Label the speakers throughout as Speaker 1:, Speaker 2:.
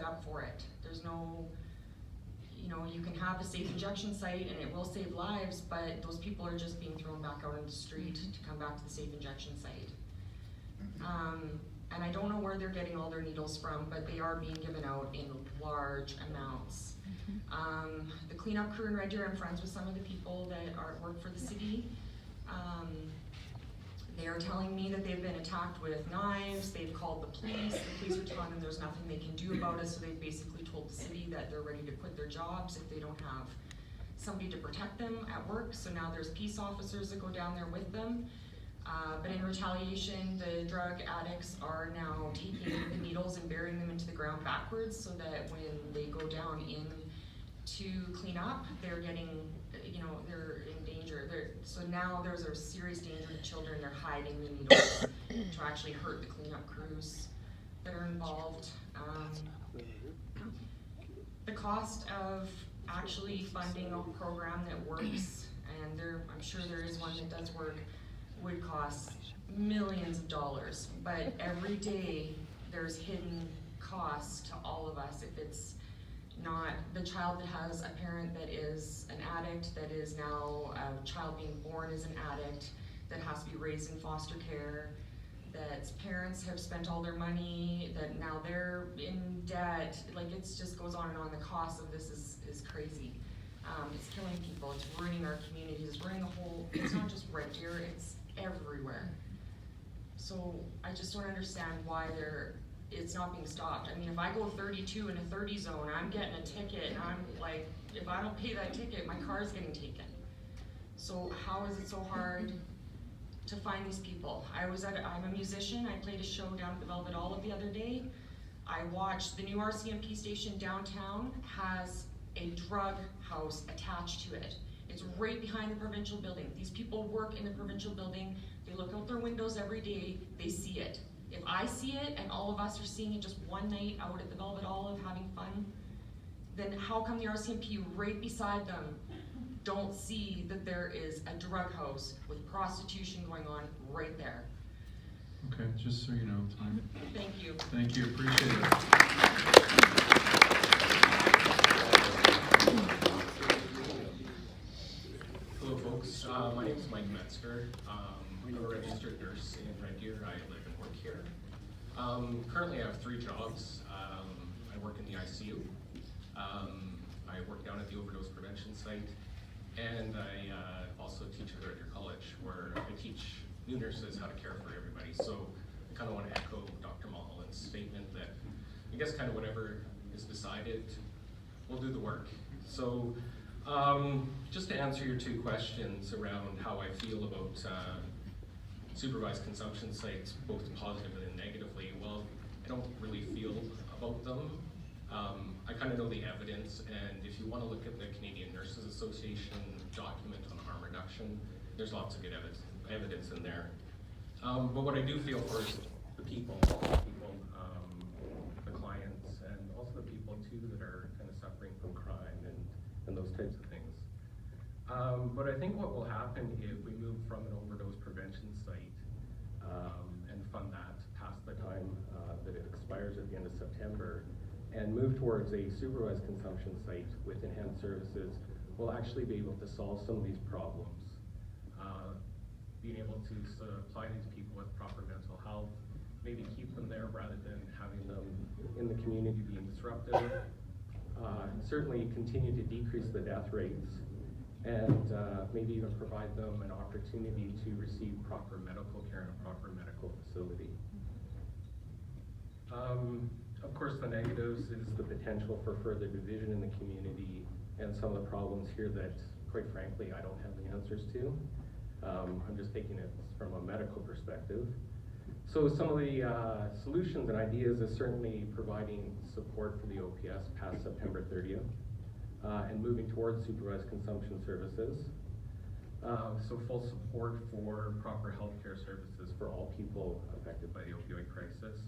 Speaker 1: up for it. There's no, you know, you can have a safe injection site and it will save lives, but those people are just being thrown back out on the street to come back to the safe injection site. And I don't know where they're getting all their needles from, but they are being given out in large amounts. The cleanup crew in Red Deer, I'm friends with some of the people that work for the city. They are telling me that they've been attacked with knives, they've called the police are telling them there's nothing they can do about it, so they've basically told the city that they're ready to quit their jobs if they don't have somebody to protect them at work. So now there's peace officers that go down there with them. But in retaliation, the drug addicts are now taking the needles and burying them into the ground backwards so that when they go down in to clean up, they're getting, you know, they're in danger. So now there's a serious danger to children. They're hiding the needles to actually hurt the cleanup crews that are involved. The cost of actually funding a program that works, and I'm sure there is one that does work, would cost millions of dollars, but every day there's hidden costs to all of us. If it's not the child that has a parent that is an addict, that is now a child being born as an addict, that has to be raised in foster care, that parents have spent all their money, that now they're in debt, like it just goes on and on. The cost of this is crazy. It's killing people, it's ruining our communities, it's ruining the whole, it's not just Red Deer, it's everywhere. So I just don't understand why it's not being stopped. I mean, if I go 32 in a 30 zone, I'm getting a ticket, and I'm like, if I don't pay that ticket, my car's getting taken. So how is it so hard to find these people? I'm a musician, I played a show down at the Velvet Olive the other day. I watched the new RCMP station downtown has a drug house attached to it. It's right behind the provincial building. These people work in the provincial building. They look out their windows every day, they see it. If I see it and all of us are seeing it just one night out at the Velvet Olive having fun, then how come the RCMP right beside them don't see that there is a drug house with prostitution going on right there?
Speaker 2: Okay, just so you know, time.
Speaker 1: Thank you.
Speaker 2: Thank you, appreciate it.
Speaker 3: Hello folks, my name is Mike Metzger. I'm a registered nurse in Red Deer. I live and work here. Currently I have 3 jobs. I work in the ICU. I work down at the overdose prevention site, and I also teach at Red Deer College, where I teach new nurses how to care for everybody. So I kind of want to echo Dr. Mulholland's statement that I guess kind of whatever is decided, we'll do the work. So just to answer your 2 questions around how I feel about supervised consumption sites, both positively and negatively, well, I don't really feel about them. I kind of know the evidence, and if you want to look at the Canadian Nurses Association document on harm reduction, there's lots of good evidence in there. But what I do feel for is the people, the clients, and also the people too that are kind of suffering from crime and those types of things. But I think what will happen if we move from an overdose prevention site and fund that past the time that it expires at the end of September, and move towards a supervised consumption site with enhanced services, we'll actually be able to solve some of these problems. Being able to supply these people with proper mental health, maybe keep them there rather than having them in the community being disruptive. Certainly continue to decrease the death rates, and maybe even provide them an opportunity to receive proper medical care in a proper medical facility. Of course, the negatives is the potential for further division in the community and some of the problems here that, quite frankly, I don't have the answers to. I'm just taking it from a medical perspective. So some of the solutions and ideas is certainly providing support for the OPS past September 30th and moving towards supervised consumption services. So full support for proper healthcare services for all people affected by the opioid crisis.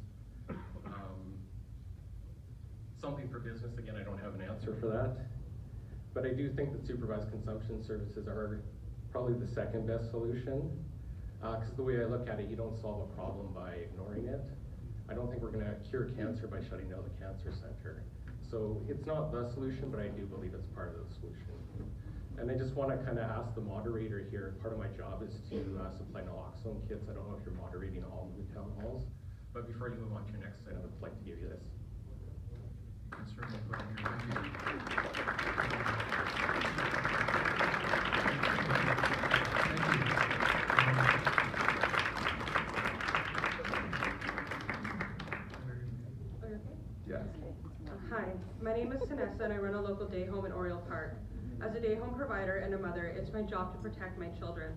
Speaker 3: Something for business, again, I don't have an answer for that. But I do think that supervised consumption services are probably the second best solution. Because the way I look at it, you don't solve a problem by ignoring it. I don't think we're gonna cure cancer by shutting down the cancer center. So it's not the solution, but I do believe it's part of the solution. And I just wanna kinda ask the moderator here, part of my job is to supply naloxone kits. I don't know if you're moderating all of the town halls, but before you move on to your next item, I'd like to give you this.
Speaker 2: That's certainly put on your resume.
Speaker 4: Yes.
Speaker 5: Hi, my name is Vanessa and I run a local day home in Oriole Park. As a day home provider and a mother, it's my job to protect my children.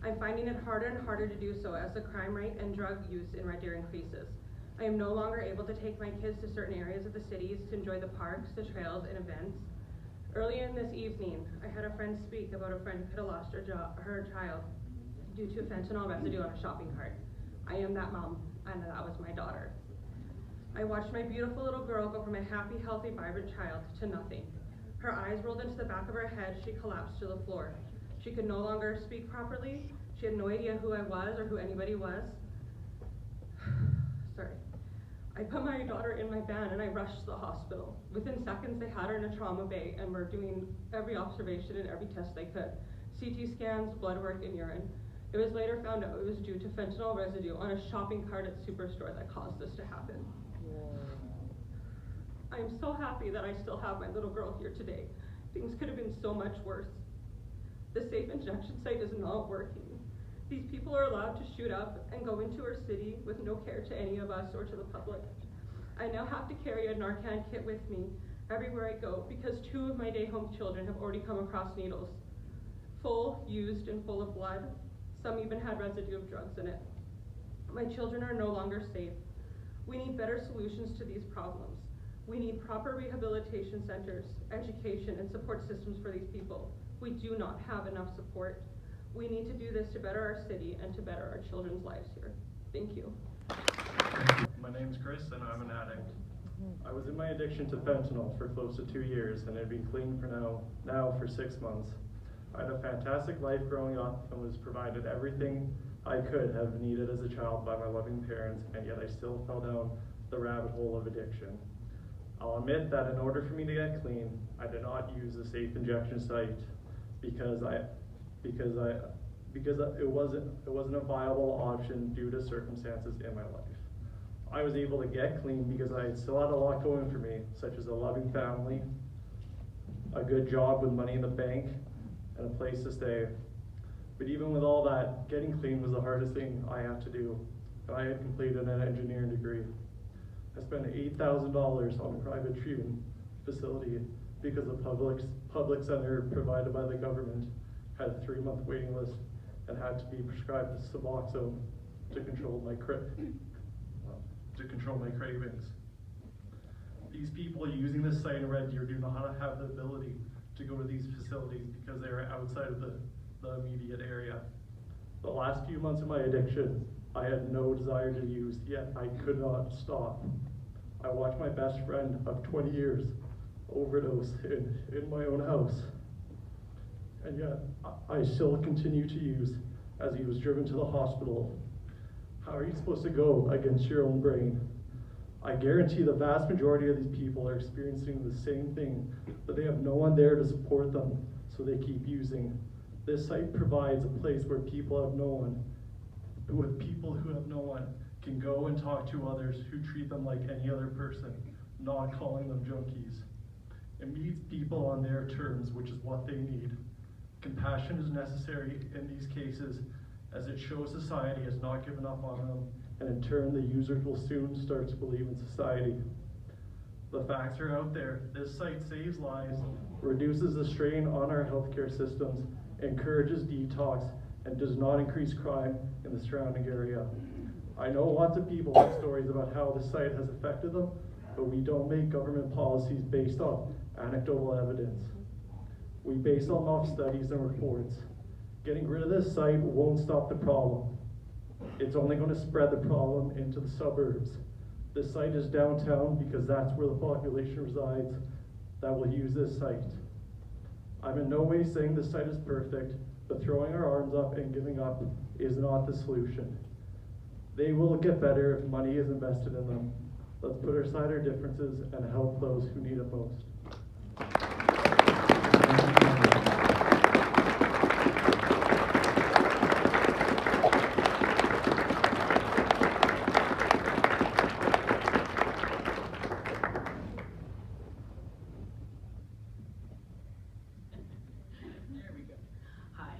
Speaker 5: I'm finding it harder and harder to do so as the crime rate and drug use in Red Deer increases. I am no longer able to take my kids to certain areas of the cities to enjoy the parks, the trails, and events. Earlier in this evening, I had a friend speak about a friend who could have lost her child due to fentanyl residue on a shopping cart. I am that mom, and that was my daughter. I watched my beautiful little girl go from a happy, healthy, vibrant child to nothing. Her eyes rolled into the back of her head, she collapsed to the floor. She could no longer speak properly, she had no idea who I was or who anybody was. Sorry. I put my daughter in my van and I rushed to the hospital. Within seconds they had her in a trauma bay and were doing every observation and every test they could. CT scans, blood work, and urine. It was later found out it was due to fentanyl residue on a shopping cart at Superstore that caused this to happen. I am so happy that I still have my little girl here today. Things could have been so much worse. The safe injection site is not working. These people are allowed to shoot up and go into our city with no care to any of us or to the public. I now have to carry a Narcan kit with me everywhere I go because 2 of my day home children have already come across needles. Full, used, and full of blood. Some even had residue of drugs in it. My children are no longer safe. We need better solutions to these problems. We need proper rehabilitation centers, education, and support systems for these people. We do not have enough support. We need to do this to better our city and to better our children's lives here. Thank you.
Speaker 6: My name's Chris and I'm an addict. I was in my addiction to fentanyl for close to 2 years and I've been clean for now for 6 months. I had a fantastic life growing up and was provided everything I could have needed as a child by my loving parents, and yet I still fell down the rabbit hole of addiction. I'll admit that in order for me to get clean, I did not use a safe injection site because it wasn't a viable option due to circumstances in my life. I was able to get clean because I still had a lot going for me, such as a loving family, a good job with money in the bank, and a place to stay. But even with all that, getting clean was the hardest thing I had to do, and I had completed an engineering degree. I spent $8,000 on a private treatment facility because the public center provided by the government had a 3-month waiting list and had to be prescribed Suboxone to control my cravings. These people using this site in Red Deer do not have the ability to go to these facilities because they are outside of the immediate area. The last few months of my addiction, I had no desire to use, yet I could not stop. I watched my best friend of 20 years overdose in my own house. And yet, I still continue to use as he was driven to the hospital. How are you supposed to go against your own brain? I guarantee the vast majority of these people are experiencing the same thing, but they have no one there to support them, so they keep using. This site provides a place where people who have no one can go and talk to others who treat them like any other person, not calling them junkies. It meets people on their terms, which is what they need. Compassion is necessary in these cases, as it shows society has not given up on them, and in turn the users will soon start to believe in society. The facts are out there. This site saves lives, reduces the strain on our healthcare systems, encourages detox, and does not increase crime in the surrounding area. I know lots of people have stories about how the site has affected them, but we don't make government policies based on anecdotal evidence. We base them off studies and reports. Getting rid of this site won't stop the problem. It's only going to spread the problem into the suburbs. This site is downtown because that's where the population resides that will use this site. I'm in no way saying this site is perfect, but throwing our arms up and giving up is not the solution. They will get better if money is invested in them. Let's put aside our differences and help those who need it most.
Speaker 4: There we go. Hi.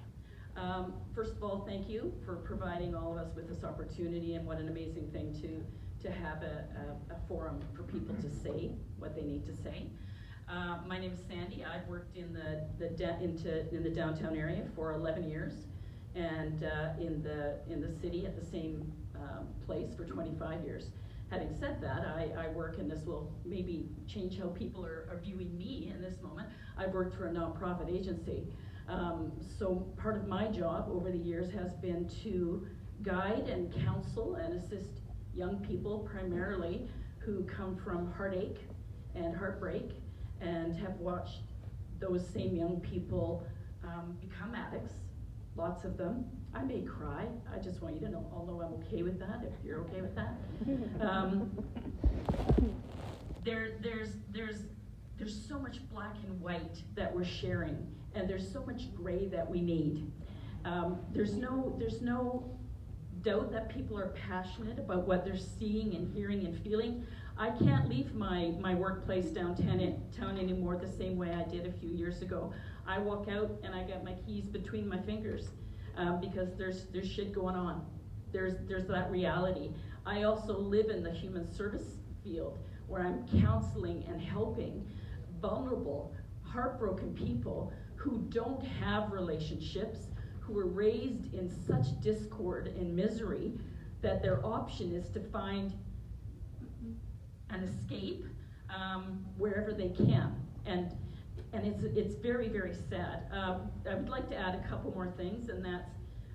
Speaker 4: First of all, thank you for providing all of us with this opportunity, and what an amazing thing to have a forum for people to say what they need to say. My name is Sandy. I've worked in the downtown area for 11 years, and in the city at the same place for 25 years. Having said that, I work, and this will maybe change how people are viewing me in this moment. I've worked for a nonprofit agency. So part of my job over the years has been to guide and counsel and assist young people primarily who come from heartache and heartbreak and have watched those same young people become addicts, lots of them. I may cry. I just want you to know, although I'm okay with that, if you're okay with that. There's so much black and white that we're sharing, and there's so much gray that we need. There's no doubt that people are passionate about what they're seeing and hearing and feeling. I can't leave my workplace downtown anymore the same way I did a few years ago. I walk out and I got my keys between my fingers because there's shit going on. There's that reality. I also live in the human service field where I'm counseling and helping vulnerable, heartbroken people who don't have relationships, who were raised in such discord and misery that their option is to find an escape wherever they can. And it's very, very sad. I would like to add a couple more things, and that's,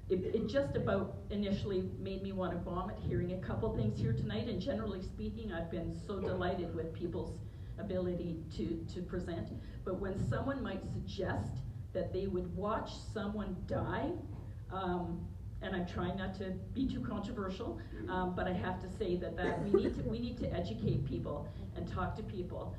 Speaker 4: it just about initially made me want to vomit hearing a couple things here tonight, and generally speaking, I've been so delighted with people's ability to present. But when someone might suggest that they would watch someone die, and I'm trying not to be too controversial, but I have to say that we need to educate people and talk to people.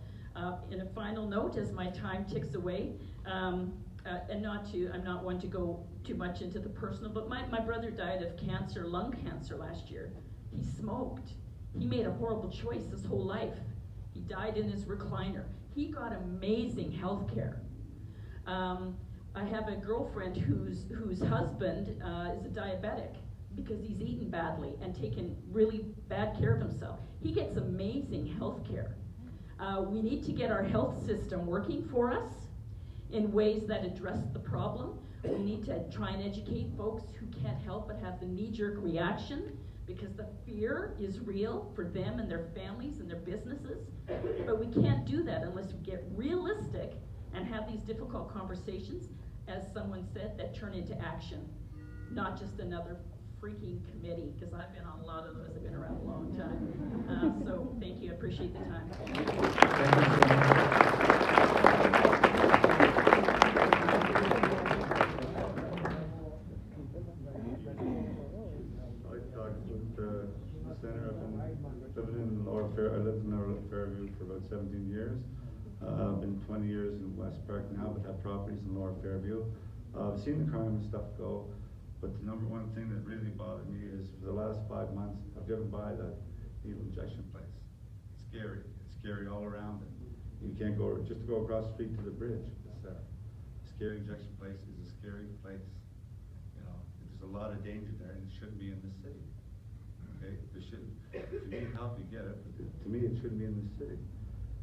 Speaker 4: In a final note, as my time ticks away, and I'm not one to go too much into the personal, but my brother died of cancer, lung cancer last year. He smoked. He made a horrible choice his whole life. He died in his recliner. He got amazing health care. I have a girlfriend whose husband is a diabetic because he's eaten badly and taken really bad care of himself. He gets amazing health care. We need to get our health system working for us in ways that address the problem. We need to try and educate folks who can't help but have the knee-jerk reaction because the fear is real for them and their families and their businesses. But we can't do that unless we get realistic and have these difficult conversations, as someone said, that turn into action, not just another freaking committee, because I've been on a lot of those. I've been around a long time. So thank you. I appreciate the time.
Speaker 7: I talked with the center. I lived in Lower Fairview for about 17 years. I've been 20 years in West Park now, but have properties in Lower Fairview. I've seen the crime and stuff go, but the number one thing that really bothered me is for the last 5 months, I've driven by that needle injection place. It's scary. It's scary all around it. You can't go, just to go across the street to the bridge. It's a scary injection place is a scary place. You know, there's a lot of danger there, and it shouldn't be in the city. Okay, there shouldn't. If you need help, you get it, but to me, it shouldn't be in the city.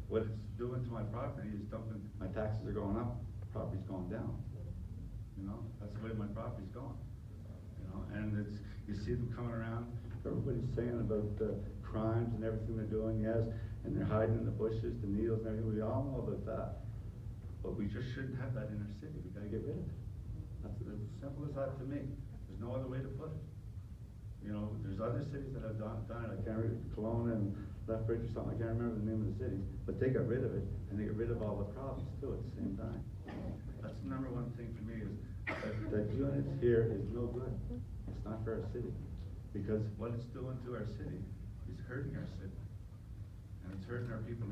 Speaker 7: What it's doing to my property is dumping, my taxes are going up, property's going down. You know, that's the way my property's going. You know, and it's, you see them coming around, everybody's saying about the crimes and everything they're doing, yes, and they're hiding in the bushes, the needles and everything, we all know about that. But we just shouldn't have that in our city, we gotta get rid of it. That's as simple as that to me. There's no other way to put it. You know, there's other cities that have done it, I can't remember, Kelowna and Lethbridge or something, I can't remember the name of the cities, but they got rid of it, and they got rid of all the problems too at the same time. That's the number one thing for me is that units here is no good. It's not for our city. because what it's doing to our city is hurting our city. And it's hurting our people